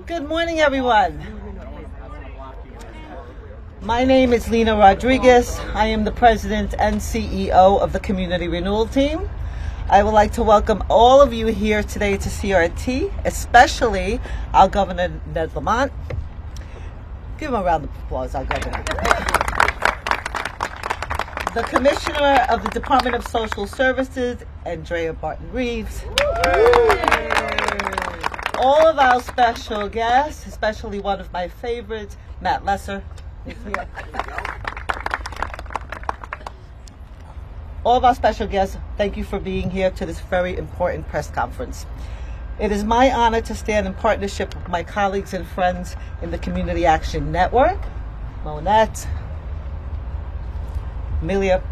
Good morning, everyone. My name is Lena Rodriguez. I am the President and CEO of the Community Renewal Team. I would like to welcome all of you here today to CRT, especially our Governor, Ned Lamont. Give him a round of applause, our Governor. The Commissioner of the Department of Social Services, Andrea Barton-Reeves. All of our special guests, especially one of my favorites, Matt Lesser, is here. All of our special guests, thank you for being here to this very important press conference. It is my honor to stand in partnership with my colleagues and friends in the Community Action Network, Monette, Amelia.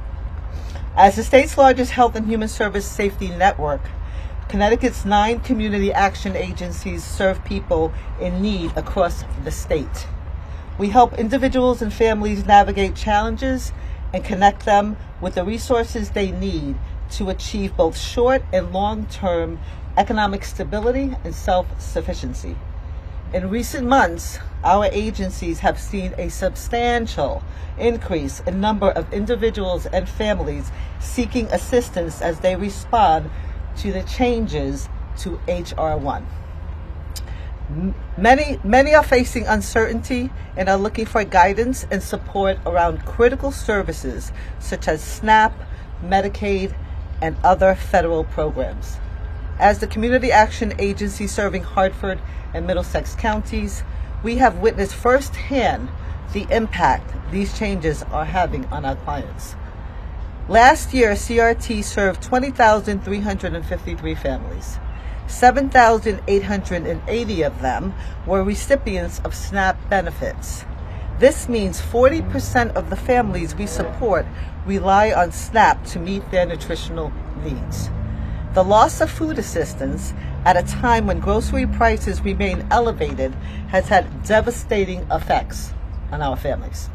As the state's largest health and human service safety network, Connecticut's 9 community action agencies serve people in need across the state. We help individuals and families navigate challenges and connect them with the resources they need to achieve both short and long-term economic stability and self-sufficiency. In recent months, our agencies have seen a substantial increase in number of individuals and families seeking assistance as they respond to the changes to H.R. 1. Many are facing uncertainty and are looking for guidance and support around critical services such as SNAP, Medicaid, and other federal programs. As the Community Action Agency serving Hartford and Middlesex counties, we have witnessed firsthand the impact these changes are having on our clients. Last year, CRT served 20,353 families. 7,880 of them were recipients of SNAP benefits. This means 40% of the families we support rely on SNAP to meet their nutritional needs. The loss of food assistance at a time when grocery prices remain elevated has had devastating effects on our families.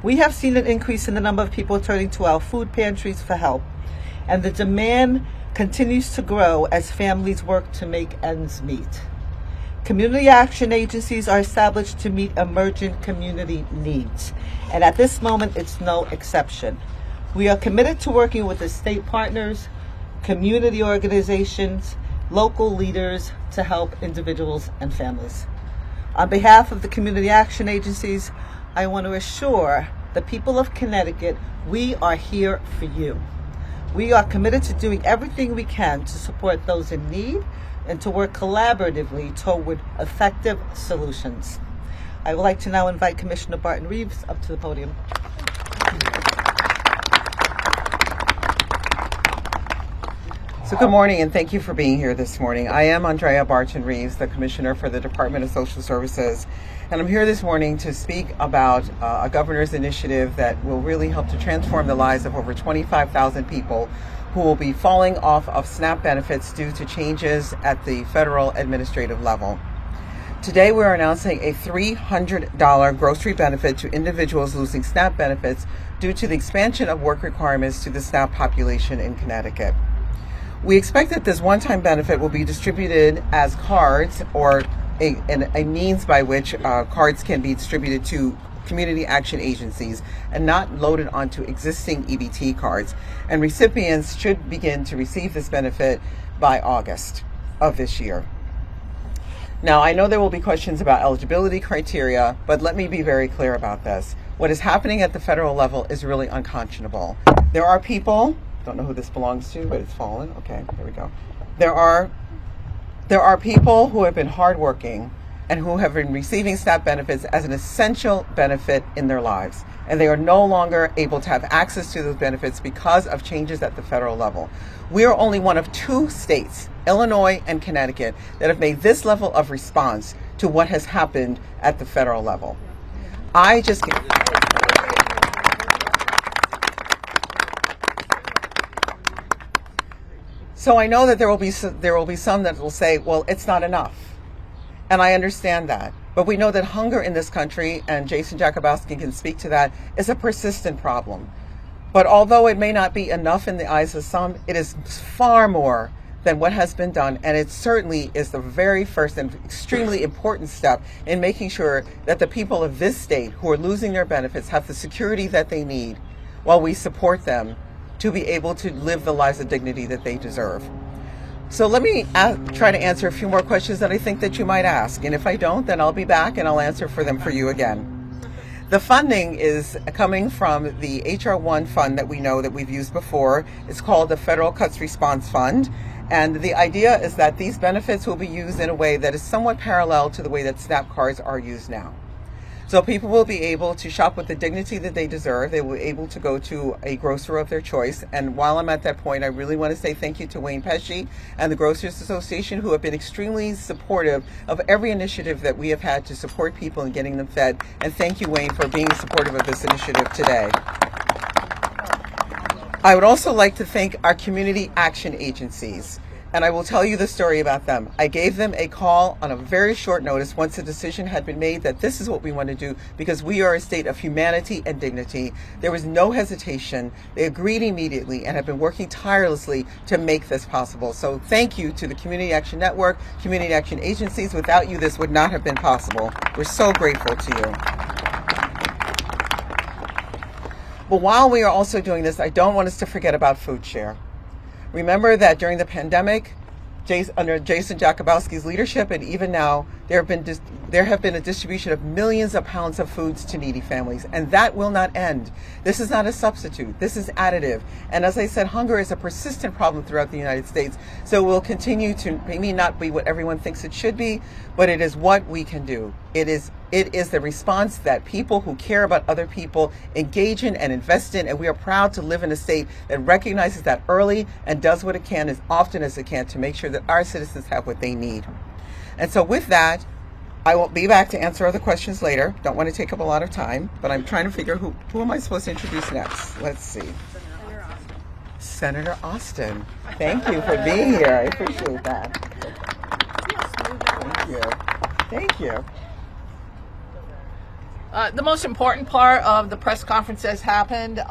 We have seen an increase in the number of people turning to our food pantries for help, and the demand continues to grow as families work to make ends meet. Community action agencies are established to meet emergent community needs, and at this moment, it's no exception. We are committed to working with the state partners, community organizations, local leaders to help individuals and families. On behalf of the community action agencies, I want to assure the people of Connecticut we are here for you. We are committed to doing everything we can to support those in need and to work collaboratively toward effective solutions. I would like to now invite Commissioner Barton-Reeves up to the podium. So good morning, and thank you for being here this morning. I am Andrea Barton-Reeves, the Commissioner for the Department of Social Services, and I'm here this morning to speak about a governor's initiative that will really help to transform the lives of over 25,000 people who will be falling off of SNAP benefits due to changes at the federal administrative level. Today we're announcing a $300 grocery benefit to individuals losing SNAP benefits due to the expansion of work requirements to the SNAP population in Connecticut. We expect that this one-time benefit will be distributed as cards or a means by which cards can be distributed to community action agencies and not loaded onto existing EBT cards. And recipients should begin to receive this benefit by August of this year. Now, I know there will be questions about eligibility criteria, but let me be very clear about this. What is happening at the federal level is really unconscionable. There are people, don't know who this belongs to, but it's fallen. Okay, there we go. There are people who have been hardworking and who have been receiving SNAP benefits as an essential benefit in their lives. And they are no longer able to have access to those benefits because of changes at the federal level. We are only one of 2 states, Illinois and Connecticut, that have made this level of response to what has happened at the federal level. So I know that there will be some that will say, well, it's not enough. And I understand that. But we know that hunger in this country, and Jason Jakubowski can speak to that, is a persistent problem. But although it may not be enough in the eyes of some, it is far more than what has been done, and it certainly is the very first and extremely important step in making sure that the people of this state who are losing their benefits have the security that they need while we support them to be able to live the lives of dignity that they deserve. So let me try to answer a few more questions that I think that you might ask, and if I don't, then I'll be back and I'll answer for them for you again. The funding is coming from the HR 1 fund that we know that we've used before. It's called the Federal Cuts Response Fund. And the idea is that these benefits will be used in a way that is somewhat parallel to the way that SNAP cards are used now. So people will be able to shop with the dignity that they deserve. They will be able to go to a grocer of their choice. And while I'm at that point, I really want to say thank you to Wayne Pesci and the Grocers Association, who have been extremely supportive of every initiative that we have had to support people in getting them fed. And thank you, Wayne, for being supportive of this initiative today. I would also like to thank our community action agencies. And I will tell you the story about them. I gave them a call on a very short notice once the decision had been made that this is what we want to do because we are a state of humanity and dignity. There was no hesitation. They agreed immediately and have been working tirelessly to make this possible. So thank you to the Community Action Network, Community Action Agencies. Without you, this would not have been possible. We're so grateful to you. But while we are also doing this, I don't want us to forget about Food Share. Remember that during the pandemic, under Jason Jakubowski's leadership, and even now, there have been a distribution of millions of pounds of foods to needy families, and that will not end. This is not a substitute. This is additive. And as I said, hunger is a persistent problem throughout the United States, so it will continue to maybe not be what everyone thinks it should be, but it is what we can do. It is the response that people who care about other people engage in and invest in, and we are proud to live in a state that recognizes that early and does what it can as often as it can to make sure that our citizens have what they need. And so with that, I will be back to answer other questions later. Don't want to take up a lot of time, but I'm trying to figure who am I supposed to introduce next? Let's see. Senator Austin. Thank you for being here. I appreciate that. Thank you. Thank you. The most important part of the press conference has happened.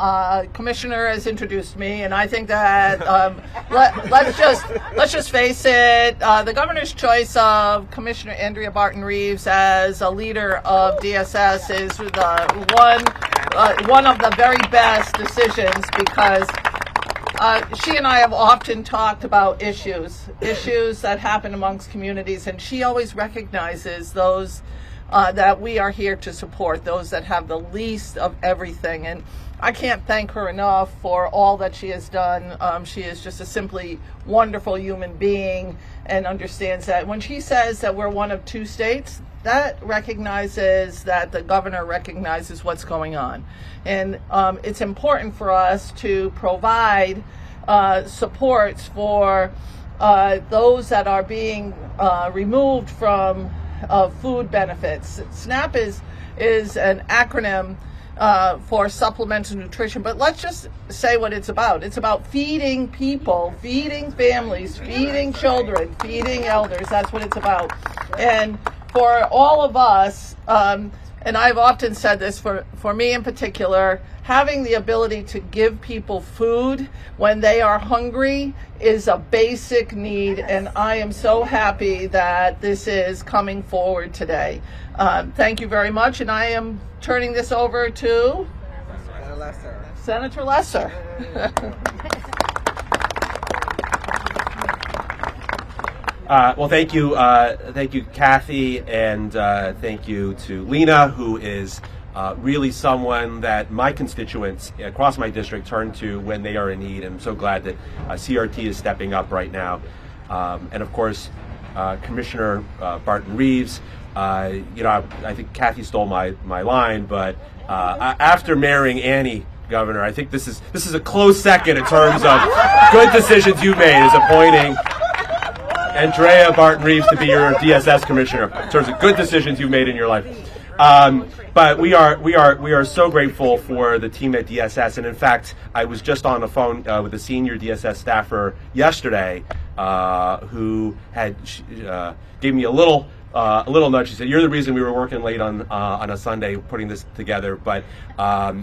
Commissioner has introduced me, and I think that let's just face it. The governor's choice of Commissioner Andrea Barton Reeves as a leader of DSS is one of the very best decisions because she and I have often talked about issues that happen amongst communities, and she always recognizes those that we are here to support, those that have the least of everything. And I can't thank her enough for all that she has done. She is just a simply wonderful human being and understands that when she says that we're one of two states, that recognizes that the governor recognizes what's going on. And it's important for us to provide supports for those that are being removed from food benefits. SNAP is an acronym for supplemental nutrition, but let's just say what it's about. It's about feeding people, feeding families, feeding children, feeding elders. That's what it's about. And for all of us, and I've often said this, for me in particular, having the ability to give people food when they are hungry is a basic need, and I am so happy that this is coming forward today. Thank you very much, and I am turning this over to Senator Lesser. Well, thank you, Kathy, and thank you to Lena, who is really someone that my constituents across my district turn to when they are in need. And I'm so glad that CRT is stepping up right now. And of course, Commissioner Barton Reeves. I think Kathy stole my line, but after marrying Annie, Governor, I think this is a close second in terms of good decisions you made as appointing Andrea Barton Reeves to be your DSS commissioner in terms of good decisions you've made in your life. But we are so grateful for the team at DSS, and in fact, I was just on the phone with a senior DSS staffer yesterday who had gave me a little a little nudge. She said, "You're the reason we were working late on a Sunday putting this together." But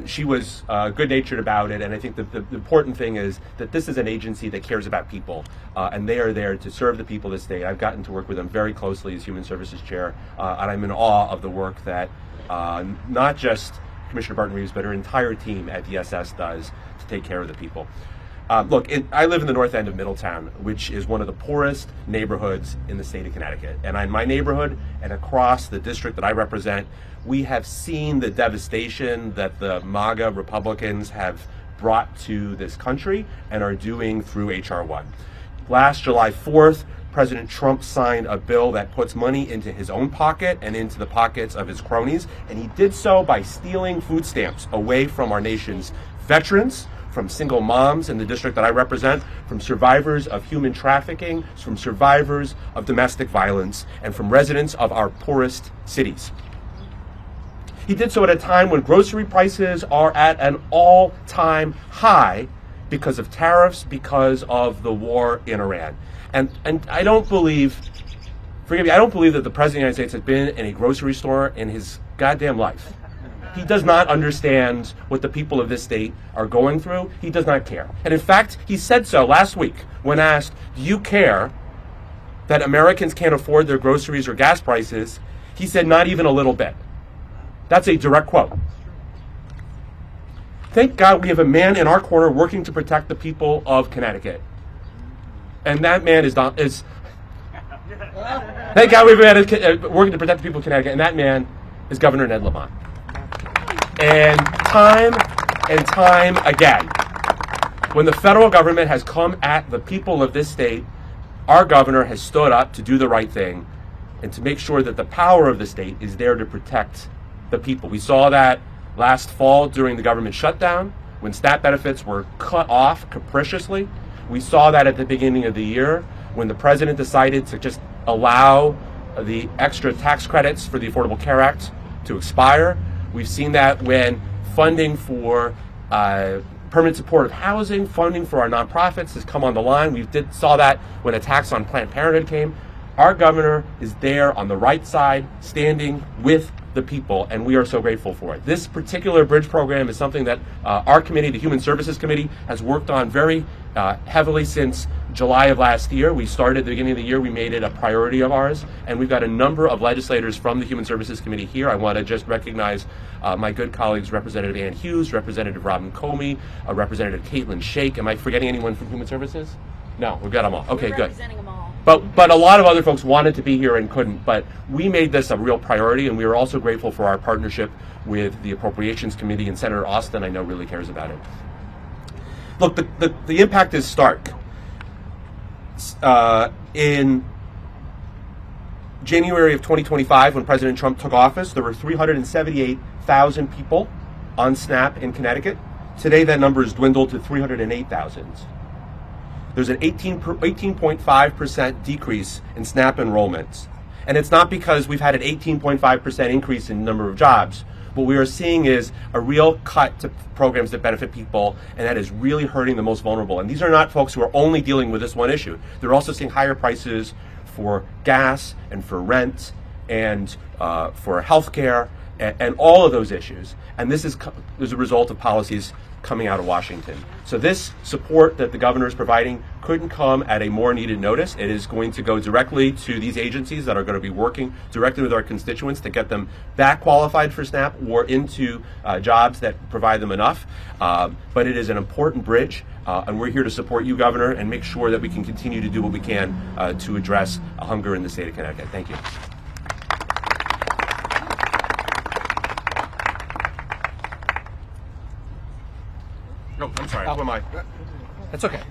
she was good-natured about it, and I think the important thing is that this is an agency that cares about people, and they are there to serve the people of the state. I've gotten to work with them very closely as Human Services Chair, and I'm in awe of the work that not just Commissioner Barton-Reeves, but her entire team at DSS does to take care of the people. Look, I live in the north end of Middletown, which is one of the poorest neighborhoods in the state of Connecticut. And in my neighborhood and across the district that I represent, we have seen the devastation that the MAGA Republicans have brought to this country and are doing through H.R. 1. Last July 4th, President Trump signed a bill that puts money into his own pocket and into the pockets of his cronies, and he did so by stealing food stamps away from our nation's veterans, from single moms in the district that I represent, from survivors of human trafficking, from survivors of domestic violence, and from residents of our poorest cities. He did so at a time when grocery prices are at an all-time high because of tariffs, because of the war in Iran. And I don't believe, forgive me, I don't believe that the President of the United States has been in a grocery store in his goddamn life. He does not understand what the people of this state are going through. He does not care. And in fact, he said so last week when asked, "Do you care that Americans can't afford their groceries or gas prices?" He said, "Not even a little bit." That's a direct quote. Thank God we have a man in our corner working to protect the people of Connecticut. And that man is thank God we have a man working to protect the people of Connecticut, and that man is Governor Ned Lamont. And time again, when the federal government has come at the people of this state, our governor has stood up to do the right thing and to make sure that the power of the state is there to protect the people. We saw that last fall during the government shutdown when SNAP benefits were cut off capriciously. We saw that at the beginning of the year when the president decided to just allow the extra tax credits for the Affordable Care Act to expire. We've seen that when funding for permanent supportive housing, funding for our nonprofits has come on the line. We saw that when a tax on Planned Parenthood came. Our governor is there on the right side, standing with the people, and we are so grateful for it. This particular bridge program is something that our committee, the Human Services Committee, has worked on very heavily since July of last year. We started at the beginning of the year. We made it a priority of ours, and we've got a number of legislators from the Human Services Committee here. I want to just recognize my good colleagues, Representative Ann Hughes, Representative Robin Comey, Representative Caitlin Shake. Am I forgetting anyone from Human Services? No, we've got them all. Okay, good. Representing them all. But a lot of other folks wanted to be here and couldn't, but we made this a real priority, and we are also grateful for our partnership with the Appropriations Committee, and Senator Austin, I know, really cares about it. Look, the impact is stark. In January of 2025, when President Trump took office, there were 378,000 people on SNAP in Connecticut. Today, that number has dwindled to 308,000. There's an 18.5% decrease in SNAP enrollments. And it's not because we've had an 18.5% increase in number of jobs. What we are seeing is a real cut to programs that benefit people, and that is really hurting the most vulnerable. And these are not folks who are only dealing with this one issue. They're also seeing higher prices for gas and for rent and for health care and all of those issues. And this is as a result of policies coming out of Washington. So this support that the governor is providing couldn't come at a more needed notice. It is going to go directly to these agencies that are going to be working directly with our constituents to get them back qualified for SNAP or into jobs that provide them enough. But it is an important bridge, and we're here to support you, Governor, and make sure that we can continue to do what we can to address hunger in the state of Connecticut. Thank you. No, I'm sorry. Who am I? That's okay.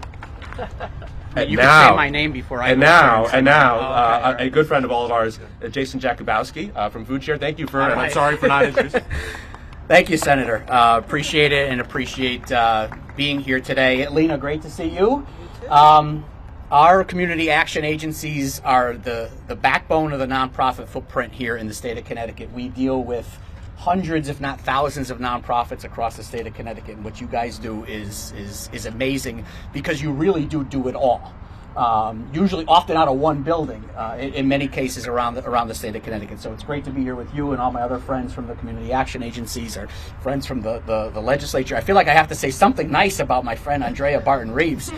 And you now, can say my name before I. And now, a good friend of all of ours, Jason Jakubowski from Food Share. Thank you for, and I'm sorry for not introducing. Thank you, Senator. Appreciate it and appreciate being here today. Lena, great to see you. Our community action agencies are the backbone of the nonprofit footprint here in the state of Connecticut. We deal with hundreds, if not thousands, of nonprofits across the state of Connecticut. And what you guys do is amazing because you really do it all. usually often out of one building, in many cases around the state of Connecticut. So it's great to be here with you and all my other friends from the community action agencies, or friends from the legislature. I feel like I have to say something nice about my friend Andrea Barton Reeves.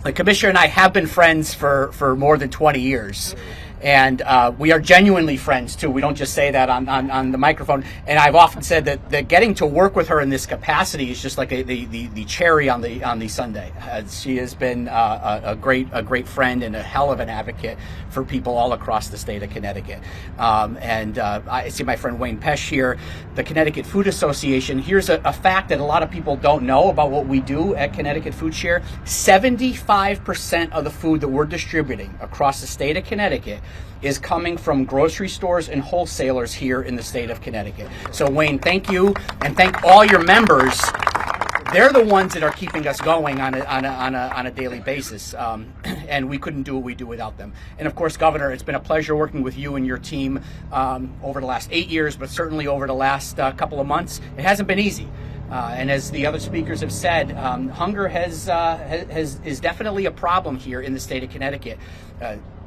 The commissioner and I have been friends for more than 20 years. And we are genuinely friends too. We don't just say that on the microphone. And I've often said that getting to work with her in this capacity is just like the cherry on the sundae. She has been a great friend and a hell of an advocate for people all across the state of Connecticut. I see my friend Wayne Pesch here. The Connecticut Food Association. Here's a fact that a lot of people don't know about what we do at Connecticut Food Share. 75% of the food that we're distributing across the state of Connecticut is coming from grocery stores and wholesalers here in the state of Connecticut. So Wayne, thank you, and thank all your members. They're the ones that are keeping us going on a daily basis, and we couldn't do what we do without them. And of course, Governor, it's been a pleasure working with you and your team over the last 8 years, but certainly over the last couple of months. It hasn't been easy. And as the other speakers have said, hunger is definitely a problem here in the state of Connecticut.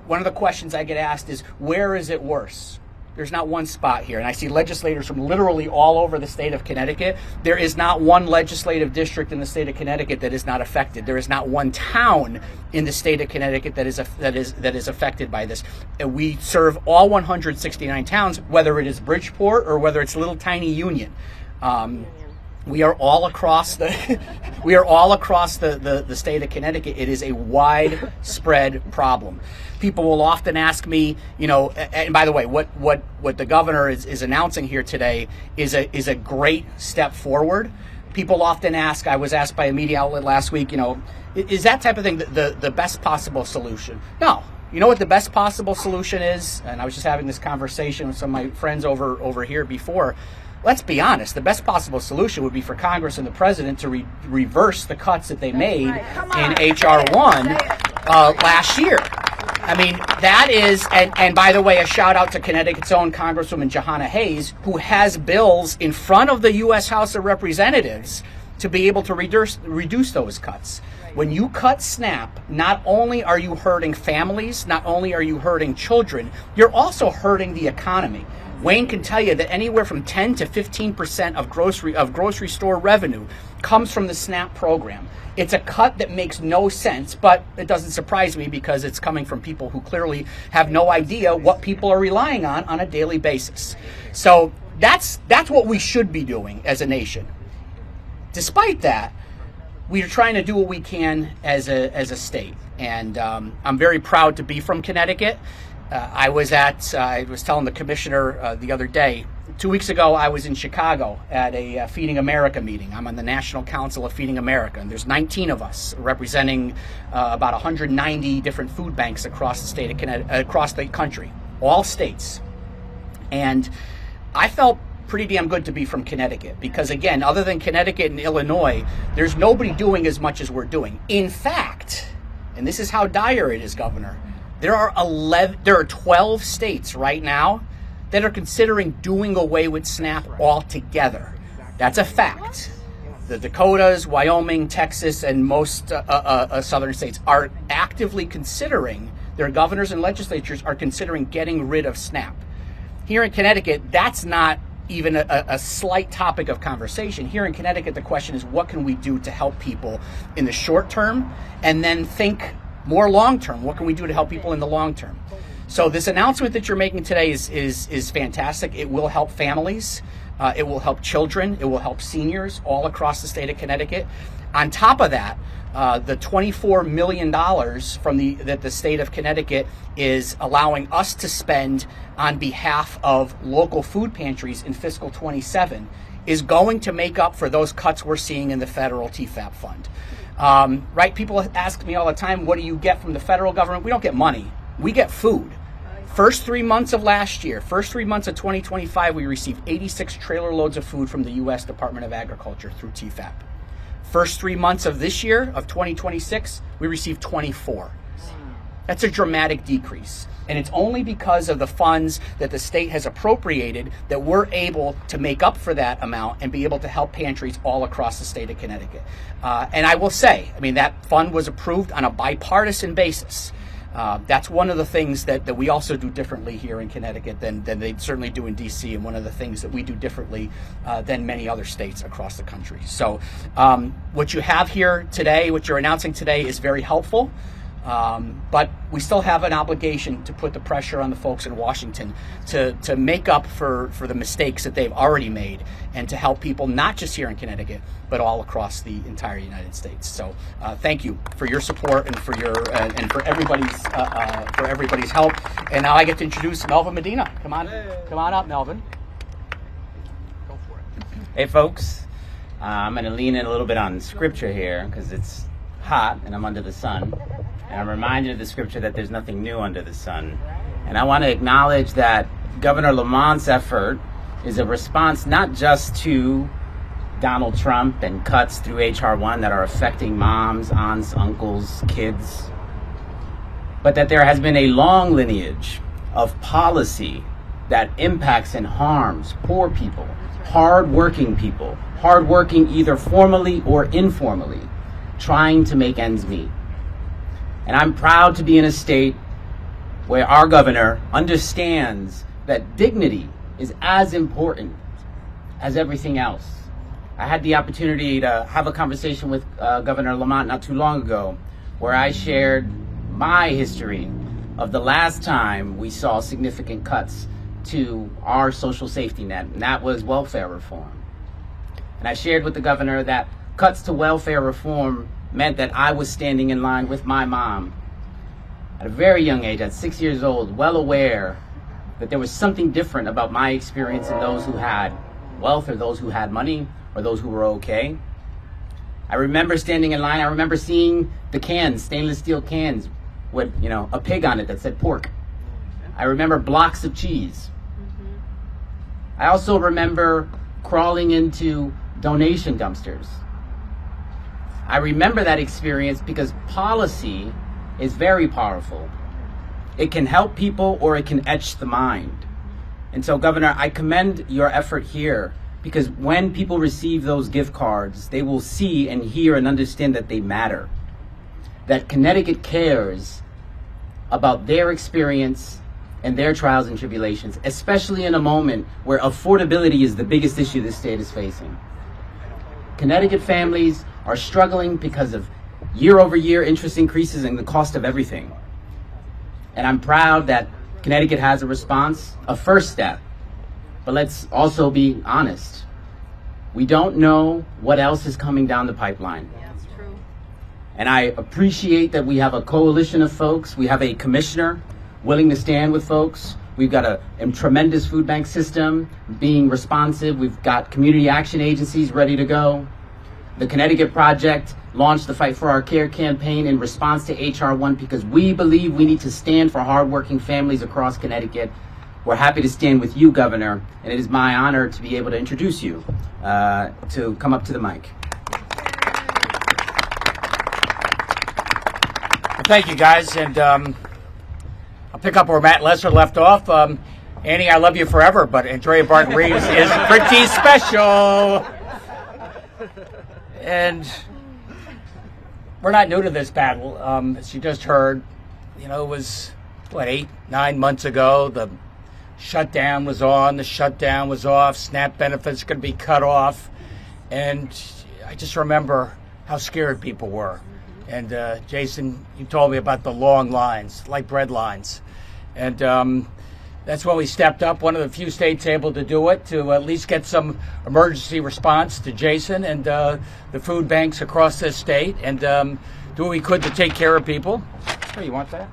One of the questions I get asked is, where is it worse? There's not one spot here. And I see legislators from literally all over the state of Connecticut. There is not one legislative district in the state of Connecticut that is not affected. There is not one town in the state of Connecticut that is affected by this. And we serve all 169 towns, whether it is Bridgeport or whether it's little tiny Union. We are all across the state of Connecticut. It is a widespread problem. People will often ask me, and by the way, what the governor is announcing here today is a great step forward. People often ask, I was asked by a media outlet last week, is that type of thing the best possible solution? No. You know what the best possible solution is? And I was just having this conversation with some of my friends over here before. Let's be honest, the best possible solution would be for Congress and the President to reverse the cuts that they made in H.R. 1 last year. I mean, that is, and by the way, a shout out to Connecticut's own Congresswoman Jahana Hayes, who has bills in front of the U.S. House of Representatives to be able to reduce those cuts. When you cut SNAP, not only are you hurting families, not only are you hurting children, you're also hurting the economy. Wayne can tell you that anywhere from 10 to 15% of grocery store revenue comes from the SNAP program. It's a cut that makes no sense, but it doesn't surprise me because it's coming from people who clearly have no idea what people are relying on a daily basis. So that's what we should be doing as a nation. Despite that, we are trying to do what we can as a state, and I'm very proud to be from Connecticut. I was telling the commissioner the other day, 2 weeks ago, I was in Chicago at a Feeding America meeting. I'm on the National Council of Feeding America, and there's 19 of us representing about 190 different food banks across the state of Connecticut, across the country, all states. And I felt pretty damn good to be from Connecticut because, again, other than Connecticut and Illinois, there's nobody doing as much as we're doing. In fact, and this is how dire it is, Governor, there are 12 states right now that are considering doing away with SNAP altogether. That's a fact. The Dakotas, Wyoming, Texas, and most southern states are actively considering, their governors and legislatures are considering getting rid of SNAP. Here in Connecticut, that's not even a slight topic of conversation. Here in Connecticut, the question is, what can we do to help people in the short term, and then think more long term? What can we do to help people in the long term? So this announcement that you're making today is fantastic. It will help families. It will help children. It will help seniors all across the state of Connecticut. On top of that, the $24 million that the state of Connecticut is allowing us to spend on behalf of local food pantries in fiscal 27 is going to make up for those cuts we're seeing in the federal TFAP fund. Right? People ask me all the time, what do you get from the federal government? We don't get money. We get food. First 3 months of last year, first 3 months of 2025, we received 86 trailer loads of food from the U.S. Department of Agriculture through TFAP. First 3 months of this year, of 2026, we received 24. That's a dramatic decrease. And it's only because of the funds that the state has appropriated that we're able to make up for that amount and be able to help pantries all across the state of Connecticut. And I will say, I mean, that fund was approved on a bipartisan basis. That's one of the things that we also do differently here in Connecticut than they certainly do in D.C., and one of the things that we do differently than many other states across the country. So what you have here today, what you're announcing today, is very helpful. But we still have an obligation to put the pressure on the folks in Washington to make up for the mistakes that they've already made, and to help people not just here in Connecticut, but all across the entire United States. So thank you for your support and for your and for everybody's help. And now I get to introduce Melvin Medina. Come on up, Melvin. Go for it. Hey folks, I'm going to lean in a little bit on scripture here because it's hot and I'm under the sun. And I'm reminded of the scripture that there's nothing new under the sun. And I want to acknowledge that Governor Lamont's effort is a response not just to Donald Trump and cuts through H.R. 1 that are affecting moms, aunts, uncles, kids, but that there has been a long lineage of policy that impacts and harms poor people, hardworking people, hardworking either formally or informally, trying to make ends meet. And I'm proud to be in a state where our governor understands that dignity is as important as everything else. I had the opportunity to have a conversation with Governor Lamont not too long ago, where I shared my history of the last time we saw significant cuts to our social safety net, and that was welfare reform. And I shared with the governor that cuts to welfare reform meant that I was standing in line with my mom at a very young age, at 6 years old, well aware that there was something different about my experience and those who had wealth, or those who had money, or those who were okay. I remember standing in line. I remember seeing the cans, stainless steel cans with, a pig on it that said pork. I remember blocks of cheese. I also remember crawling into donation dumpsters. I remember that experience because policy is very powerful. It can help people or it can etch the mind. And so, Governor, I commend your effort here, because when people receive those gift cards, they will see and hear and understand that they matter, that Connecticut cares about their experience and their trials and tribulations, especially in a moment where affordability is the biggest issue this state is facing. Connecticut families are struggling because of year-over-year interest increases in the cost of everything. And I'm proud that Connecticut has a response, a first step. But let's also be honest. We don't know what else is coming down the pipeline. Yeah, that's true. And I appreciate that we have a coalition of folks. We have a commissioner willing to stand with folks. We've got a tremendous food bank system being responsive. We've got community action agencies ready to go. The Connecticut Project launched the Fight for Our Care campaign in response to H.R. 1 because we believe we need to stand for hardworking families across Connecticut. We're happy to stand with you, Governor, and it is my honor to be able to introduce you to come up to the mic. Well, thank you, guys, and I'll pick up where Matt Lesser left off. Annie, I love you forever, but Andrea Barton Reeves is pretty special. And we're not new to this battle. As you just heard, it was, 8-9 months ago, the shutdown was on, the shutdown was off, SNAP benefits going to be cut off. And I just remember how scared people were. And Jason, you told me about the long lines, like bread lines. And that's when we stepped up, one of the few states able to do it, to at least get some emergency response to Jason and the food banks across this state, and do what we could to take care of people. Oh, you want that?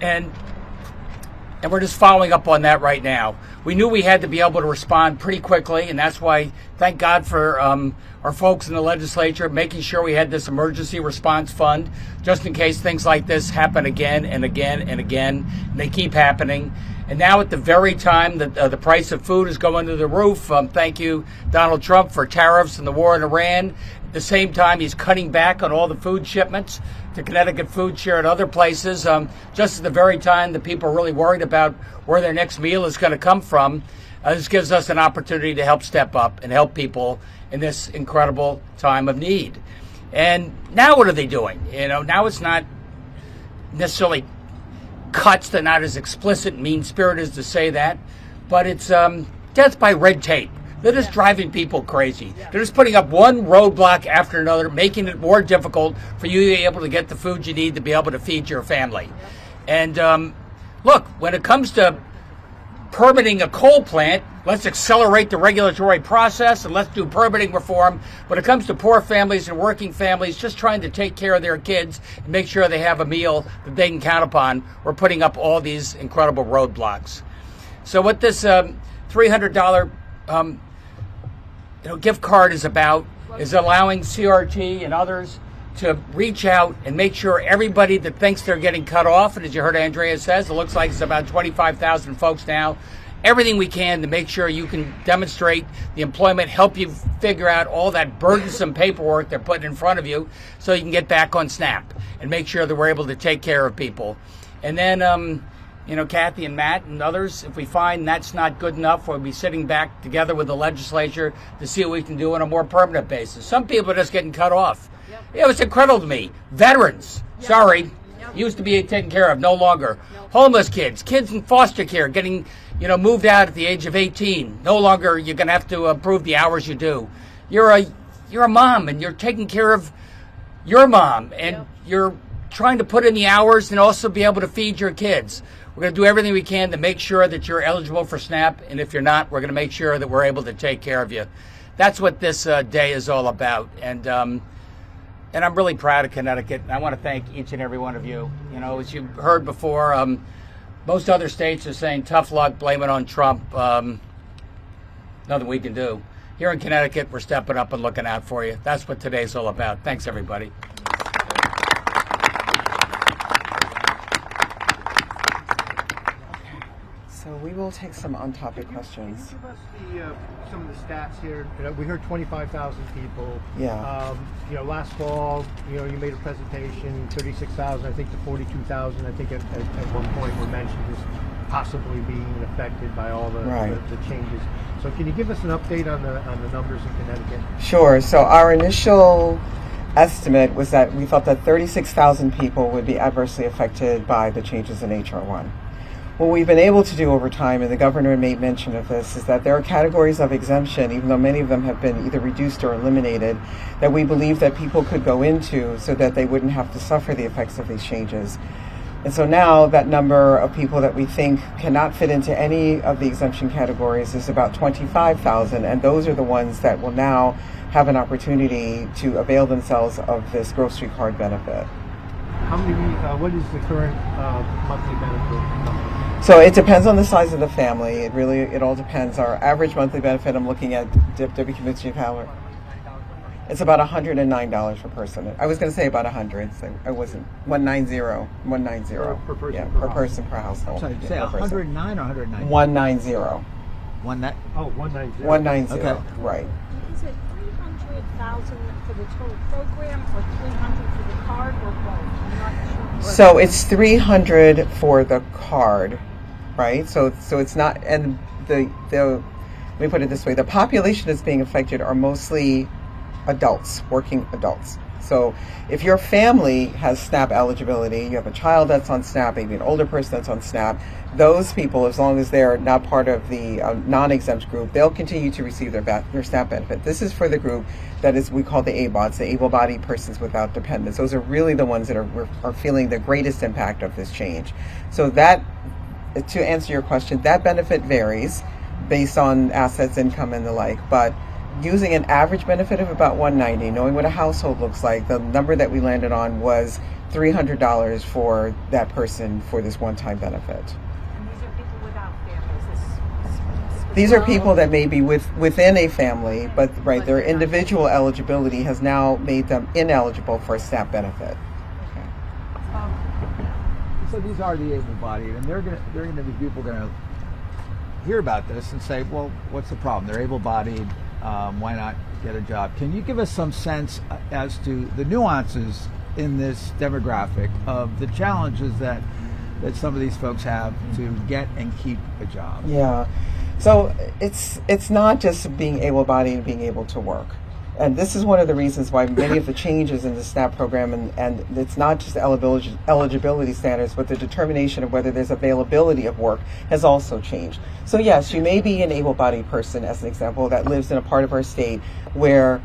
And we're just following up on that right now. We knew we had to be able to respond pretty quickly, and that's why, thank God for our folks in the legislature making sure we had this emergency response fund, just in case things like this happen again and again and again. And they keep happening. And now at the very time that the price of food is going to the roof, thank you, Donald Trump, for tariffs and the war in Iran. At the same time, he's cutting back on all the food shipments to Connecticut Food Share and other places, just at the very time that people are really worried about where their next meal is going to come from. This gives us an opportunity to help step up and help people in this incredible time of need. And now what are they doing? Now it's not necessarily cuts. They're not as explicit and mean-spirited as to say that, but it's death by red tape. They're just driving people crazy. They're just putting up one roadblock after another, making it more difficult for you to be able to get the food you need to be able to feed your family. And look, when it comes to permitting a coal plant, let's accelerate the regulatory process and let's do permitting reform. When it comes to poor families and working families just trying to take care of their kids and make sure they have a meal that they can count upon, we're putting up all these incredible roadblocks. So what this $300 gift card is about is allowing CRT and others to reach out and make sure everybody that thinks they're getting cut off, and as you heard Andrea says, it looks like it's about 25,000 folks now, everything we can to make sure you can demonstrate the employment, help you figure out all that burdensome paperwork they're putting in front of you so you can get back on SNAP and make sure that we're able to take care of people. And then, Kathy and Matt and others, if we find that's not good enough, we'll be sitting back together with the legislature to see what we can do on a more permanent basis. Some people are just getting cut off. It was incredible to me. Veterans, sorry, used to be taken care of, no longer. Homeless kids in foster care getting, moved out at the age of 18. No longer you're going to have to prove the hours you do. You're a mom and you're taking care of your mom and you're trying to put in the hours and also be able to feed your kids. We're going to do everything we can to make sure that you're eligible for SNAP, and if you're not, we're going to make sure that we're able to take care of you. That's what this day is all about. And I'm really proud of Connecticut. And I want to thank each and every one of you. As you heard before, most other states are saying tough luck, blame it on Trump. Nothing we can do. Here in Connecticut, we're stepping up and looking out for you. That's what today's all about. Thanks, everybody. So we will take some on-topic questions. Can you give us some of the stats here? We heard 25,000 people. Yeah. Last fall, you made a presentation, 36,000, I think to 42,000. I think at one point were mentioned as possibly being affected by all the changes. So can you give us an update on the numbers in Connecticut? Sure. So our initial estimate was that we thought that 36,000 people would be adversely affected by the changes in H.R. 1. What we've been able to do over time, and the governor made mention of this, is that there are categories of exemption, even though many of them have been either reduced or eliminated, that we believe that people could go into so that they wouldn't have to suffer the effects of these changes. And so now that number of people that we think cannot fit into any of the exemption categories is about 25,000, and those are the ones that will now have an opportunity to avail themselves of this grocery card benefit. How many? What is the current monthly benefit number? So it depends on the size of the family. It all depends. Our average monthly benefit, I'm looking at Debbie Kaminsky Power. It's about $109 per person. I was going to say about 100. So I wasn't. 190. Per person. Yeah, per person per household. Sorry, Yeah, say per person. 109 or 190? 190. One that. Oh, 190. 190. Okay. Right. Is it 300,000 for the total program, or 300 for the card, or both? I'm not sure. So it's 300 for the card, right? So it's not, and the let me put it this way: the population that's being affected are mostly adults, working adults. So if your family has SNAP eligibility, you have a child that's on SNAP, maybe an older person that's on SNAP, those people, as long as they're not part of the non-exempt group, they'll continue to receive their SNAP benefit. This is for the group that is, we call the ABOTs, the able-bodied persons without dependents. Those are really the ones that are feeling the greatest impact of this change. So that, to answer your question, that benefit varies based on assets, income, and the like, but using an average benefit of about $190, knowing what a household looks like, the number that we landed on was $300 for that person for this one-time benefit. And these are people without families. These are people that may be within a family, but their individual eligibility has now made them ineligible for a SNAP benefit. So these are the able-bodied, and they're gonna be people gonna hear about this and say, well, what's the problem? They're able-bodied. Why not get a job? Can you give us some sense as to the nuances in this demographic of the challenges that some of these folks have to get and keep a job? Yeah. So it's not just being able-bodied and being able to work. And this is one of the reasons why many of the changes in the SNAP program, and it's not just eligibility standards, but the determination of whether there's availability of work has also changed. So yes, you may be an able-bodied person, as an example, that lives in a part of our state where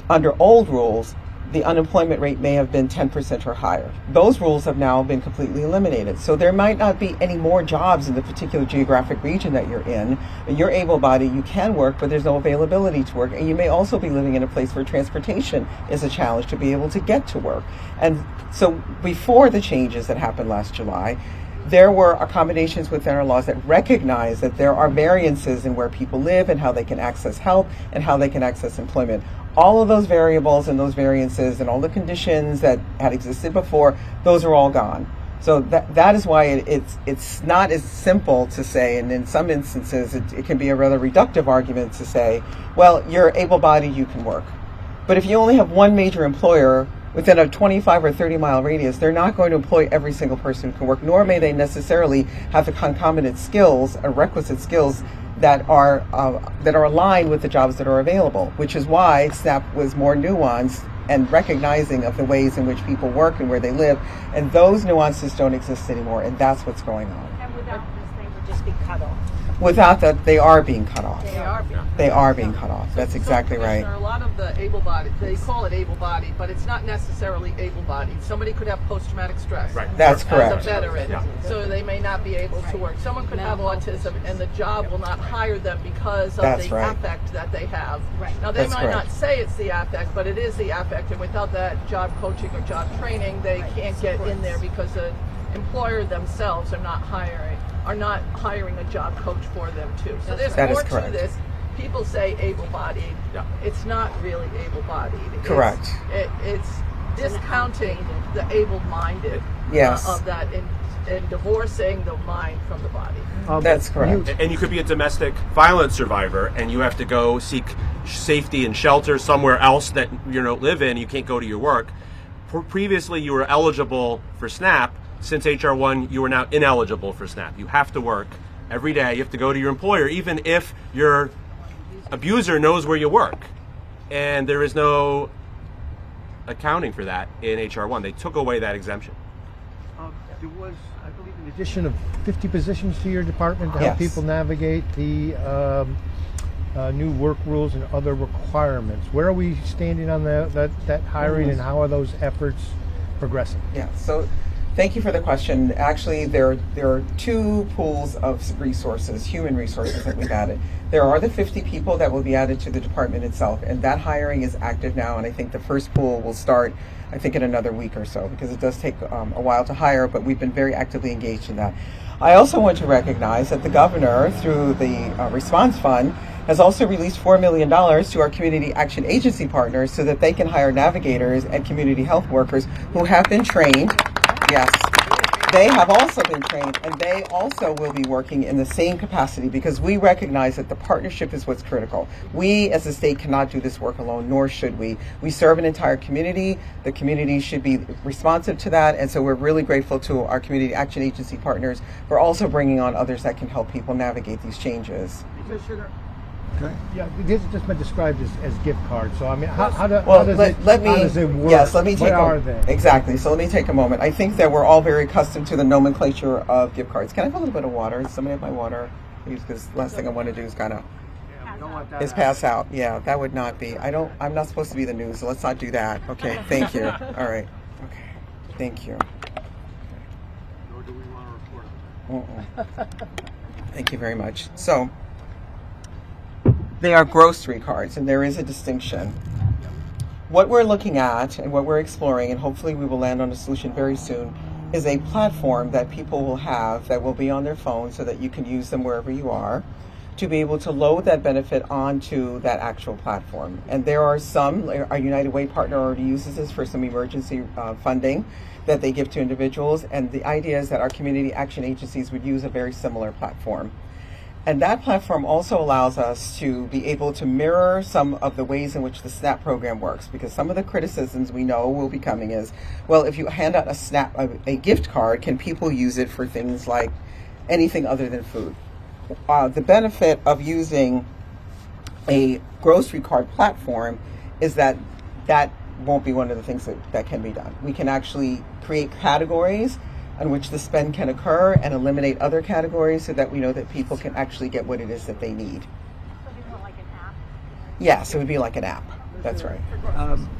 under old rules, the unemployment rate may have been 10% or higher. Those rules have now been completely eliminated. So there might not be any more jobs in the particular geographic region that you're in. You're able-bodied, you can work, but there's no availability to work. And you may also be living in a place where transportation is a challenge to be able to get to work. And so before the changes that happened last July, there were accommodations within our laws that recognize that there are variances in where people live and how they can access help and how they can access employment. All of those variables and those variances and all the conditions that had existed before, those are all gone. So that is why it's not as simple to say, and in some instances it can be a rather reductive argument to say, well, you're able-bodied, you can work. But if you only have one major employer within a 25 or 30 mile radius, they're not going to employ every single person who can work, nor may they necessarily have the concomitant skills or requisite skills that are aligned with the jobs that are available, which is why SNAP was more nuanced and recognizing of the ways in which people work and where they live. And those nuances don't exist anymore, and that's what's going on. And without this, they would just be cut off. Without that, they are being cut off. They are being cut off. That's exactly right. A lot of the able-bodied, they call it able-bodied, but it's not necessarily able-bodied. Somebody could have post-traumatic stress. Right. That's correct. As a veteran, Yeah. so they may not be able to work. Someone could have autism, and the job will not hire them because of That's the right. affect that they have. Right. Now, they That's might correct. not say it's the affect, but it is the affect, and without that job coaching or job training, they can't get in there because the employer themselves are not hiring a job coach for them too. So there's That is more to correct. this. People say able-bodied. Yeah. It's not really able-bodied. Correct. It's discounting the able-minded Yes. of that and divorcing the mind from the body. That's correct. And you could be a domestic violence survivor, and you have to go seek safety and shelter somewhere else that you don't live in. You can't go to your work. Previously, you were eligible for SNAP. Since HR 1, you are now ineligible for SNAP. You have to work every day. You have to go to your employer, even if your abuser knows where you work. And there is no accounting for that in HR 1. They took away that exemption. There was, I believe, an addition of 50 positions to your department to help Yes. people navigate the new work rules and other requirements. Where are we standing on that hiring, and how are those efforts progressing? Yeah, so thank you for the question. Actually, there are two pools of resources, human resources that we've added. There are the 50 people that will be added to the department itself, and that hiring is active now, and I think the first pool will start, I think, in another week or so, because it does take a while to hire, but we've been very actively engaged in that. I also want to recognize that the governor, through the response fund, has also released $4 million to our community action agency partners so that they can hire navigators and community health workers who have been trained. Yes, they have also been trained, and they also will be working in the same capacity, because we recognize that the partnership is what's critical. We as a state cannot do this work alone, nor should we. We serve an entire community. The community should be responsive to that, and so we're really grateful to our community action agency partners for also bringing on others that can help people navigate these changes. Yeah, this has just been described as gift cards. So I mean, how does it work? Yes, let me take What are they? Exactly. So let me take a moment. I think that we're all very accustomed to the nomenclature of gift cards. Can I have a little bit of water? Does somebody have my water? Because the last thing I want to do is kind of pass out. Yeah, that would not be. I'm not supposed to be the news, so let's not do that. Okay. Thank you. All right. Okay. Thank you. Nor do we want to report on that. Thank you very much. So they are grocery cards, and there is a distinction. What we're looking at and what we're exploring, and hopefully we will land on a solution very soon, is a platform that people will have that will be on their phone so that you can use them wherever you are. to be able to load that benefit onto that actual platform. And there are some, our United Way partner already uses this for some emergency funding that they give to individuals. And the idea is that our community action agencies would use a very similar platform. And that platform also allows us to be able to mirror some of the ways in which the SNAP program works, because some of the criticisms we know will be coming is, well, if you hand out a gift card, can people use it for things like anything other than food? The benefit of using a grocery card platform is that that won't be one of the things that can be done. We can actually create categories in which the spend can occur and eliminate other categories so that we know that people can actually get what it is that they need. So it'd be more like an app? Yes, it would be like an app. That's right.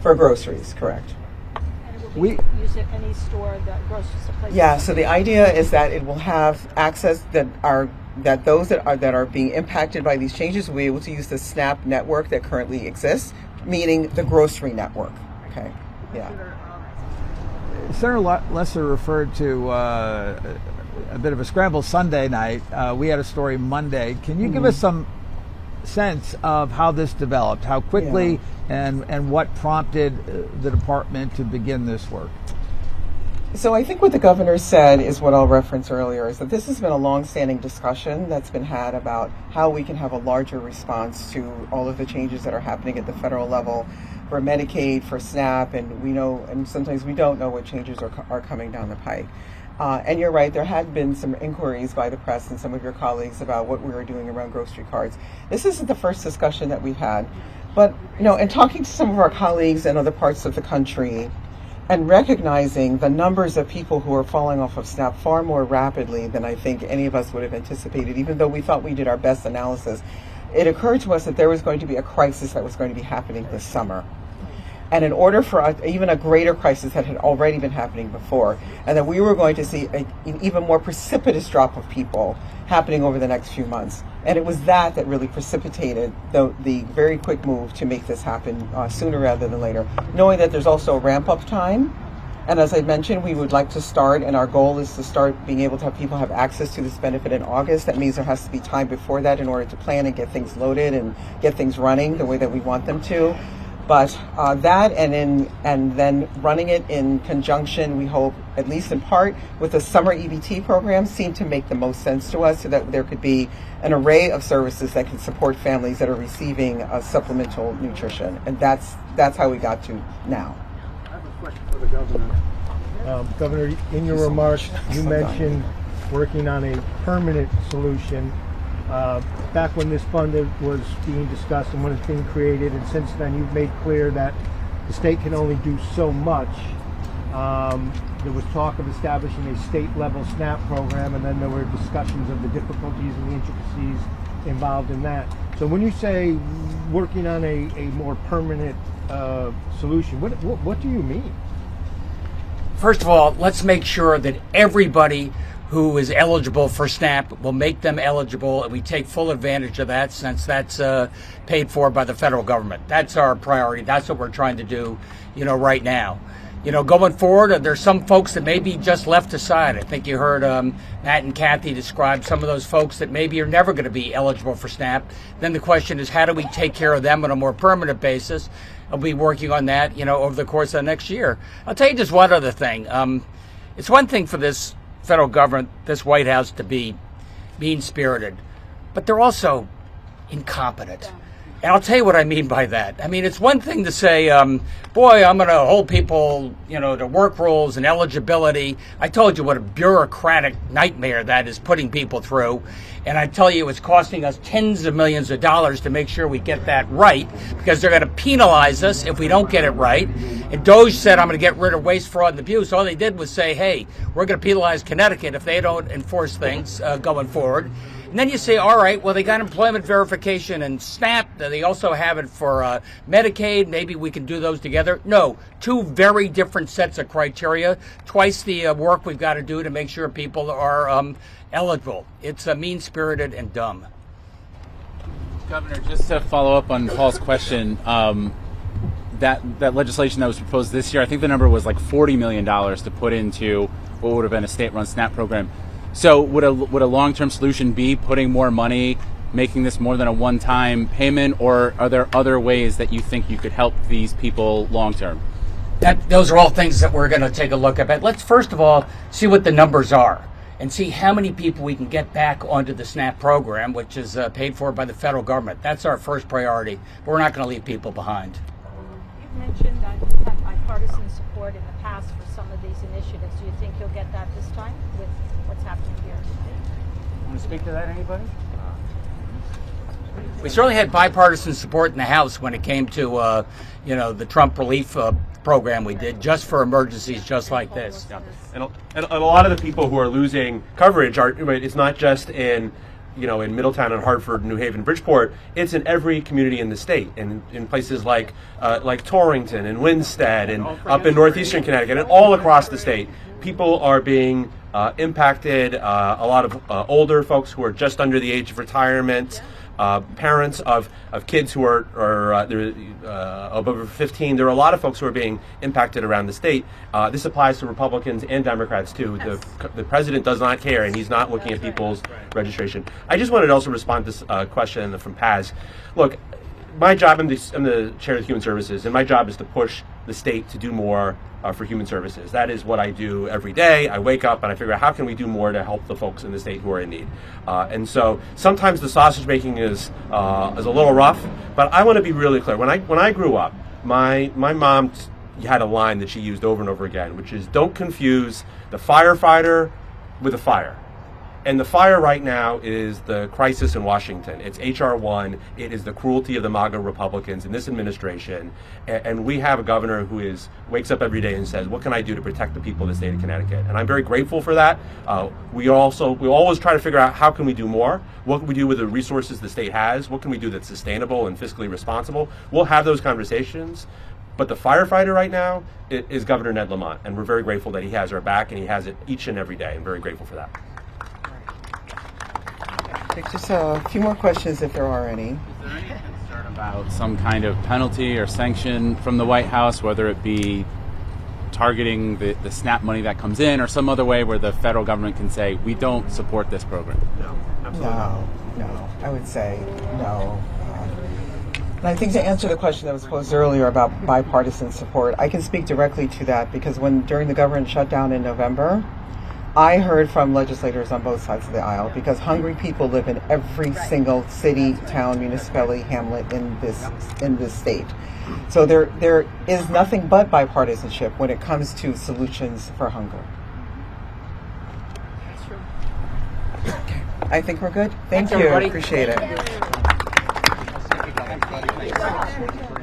For groceries, correct. And it will be used at any store, the grocery supply. Yeah, so the idea is that it will have access that those that are being impacted by these changes will be able to use the SNAP network that currently exists, meaning the grocery network. Okay, yeah. Senator Lesser referred to a bit of a scramble Sunday night. We had a story Monday. Can you give us some sense of how this developed, how quickly, and what prompted the department to begin this work? So I think what the governor said is what I'll reference earlier, is that this has been a long-standing discussion that's been had about how we can have a larger response to all of the changes that are happening at the federal level for Medicaid, for SNAP, and we know, and sometimes we don't know what changes are coming down the pike. And you're right, there had been some inquiries by the press and some of your colleagues about what we were doing around grocery cards. This isn't the first discussion that we've had, but in talking to some of our colleagues in other parts of the country, and recognizing the numbers of people who are falling off of SNAP far more rapidly than I think any of us would have anticipated, even though we thought we did our best analysis, it occurred to us that there was going to be a crisis that was going to be happening this summer. And in order for even a greater crisis that had already been happening before, and that we were going to see an even more precipitous drop of people happening over the next few months. And it was that really precipitated the very quick move to make this happen sooner rather than later, knowing that there's also a ramp-up time. And as I mentioned, we would like to start, and our goal is to start being able to have people have access to this benefit in August. That means there has to be time before that in order to plan and get things loaded and get things running the way that we want them to. But that and then running it in conjunction, we hope, at least in part, with the summer EBT program seemed to make the most sense to us, so that there could be an array of services that can support families that are receiving supplemental nutrition. And that's how we got to now. I have a question for the governor. Governor, in your remarks, you mentioned working on a permanent solution. Back when this fund was being discussed and when it's being created, and since then you've made clear that the state can only do so much. There was talk of establishing a state-level SNAP program, and then there were discussions of the difficulties and the intricacies involved in that. So when you say working on a more permanent solution, what do you mean? First of all, let's make sure that everybody who is eligible for SNAP will make them eligible, and we take full advantage of that, since that's paid for by the federal government. That's our priority. That's what we're trying to do, right now. Going forward, there's some folks that may be just left aside. I think you heard Matt and Kathy describe some of those folks that maybe are never going to be eligible for SNAP. Then the question is, how do we take care of them on a more permanent basis? I'll be working on that, over the course of the next year. I'll tell you just one other thing. It's one thing for this federal government, this White House, to be mean-spirited, but they're also incompetent. And I'll tell you what I mean by that. I mean, it's one thing to say, boy, I'm going to hold people, to work rules and eligibility. I told you what a bureaucratic nightmare that is putting people through. And I tell you, it's costing us tens of millions of dollars to make sure we get that right, because they're going to penalize us if we don't get it right. And DOJ said, I'm going to get rid of waste, fraud, and abuse. All they did was say, hey, we're going to penalize Connecticut if they don't enforce things going forward. And then you say, all right, well, they got employment verification and SNAP. They also have it for Medicaid. Maybe we can do those together. No, two very different sets of criteria. Twice the work we've got to do to make sure people are eligible. It's mean-spirited and dumb. Governor, just to follow up on Paul's question, that legislation that was proposed this year, I think the number was like $40 million to put into what would have been a state-run SNAP program. So would a long-term solution be putting more money making this more than a one-time payment, or are there other ways that you think you could help these people long term? Those are all things that we're going to take a look at. But let's first of all see what the numbers are and see how many people we can get back onto the SNAP program, which is paid for by the federal government. That's our first priority, but we're not going to leave people behind. You've mentioned that you've had bipartisan support in the past for some of these initiatives. Do you think you'll get that this time with what's happening here? Want to speak to that, anybody? We certainly had bipartisan support in the House when it came to, the Trump relief program we did just for emergencies just like this. Yeah. And a lot of the people who are losing coverage it's not just in Middletown and Hartford, New Haven, Bridgeport. It's in every community in the state, and in places like Torrington and Winstead and up in northeastern Connecticut and all across the state. People are being impacted. A lot of older folks who are just under the age of retirement. Parents of kids who are over 15. There are a lot of folks who are being impacted around the state. This applies to Republicans and Democrats too. The president does not care, and he's not looking at people's registration. I just wanted to also respond to this question from Paz. Look, my job, I'm the chair of Human Services, and my job is to push the state to do more for human services. That is what I do every day. I wake up and I figure out how can we do more to help the folks in the state who are in need. And so sometimes the sausage making is a little rough, but I want to be really clear. When I grew up, my mom had a line that she used over and over again, which is, don't confuse the firefighter with a fire. And the fire right now is the crisis in Washington. It's H.R. 1. It is the cruelty of the MAGA Republicans in this administration. And we have a governor who wakes up every day and says, what can I do to protect the people of the state of Connecticut? And I'm very grateful for that. We always try to figure out how can we do more? What can we do with the resources the state has? What can we do that's sustainable and fiscally responsible? We'll have those conversations. But the firefighter right now is Governor Ned Lamont. And we're very grateful that he has our back, and he has it each and every day. I'm very grateful for that. Just a few more questions if there are any. Is there any concern about some kind of penalty or sanction from the White House, whether it be targeting the SNAP money that comes in or some other way where the federal government can say, we don't support this program? No, absolutely not. No, I would say no. And I think to answer the question that was posed earlier about bipartisan support, I can speak directly to that because during the government shutdown in November, I heard from legislators on both sides of the aisle because hungry people live in every single city, town, municipality, hamlet in this state. So there is nothing but bipartisanship when it comes to solutions for hunger. That's true. Okay. I think we're good. Thanks, Thank you. everybody. Appreciate it. Thank you.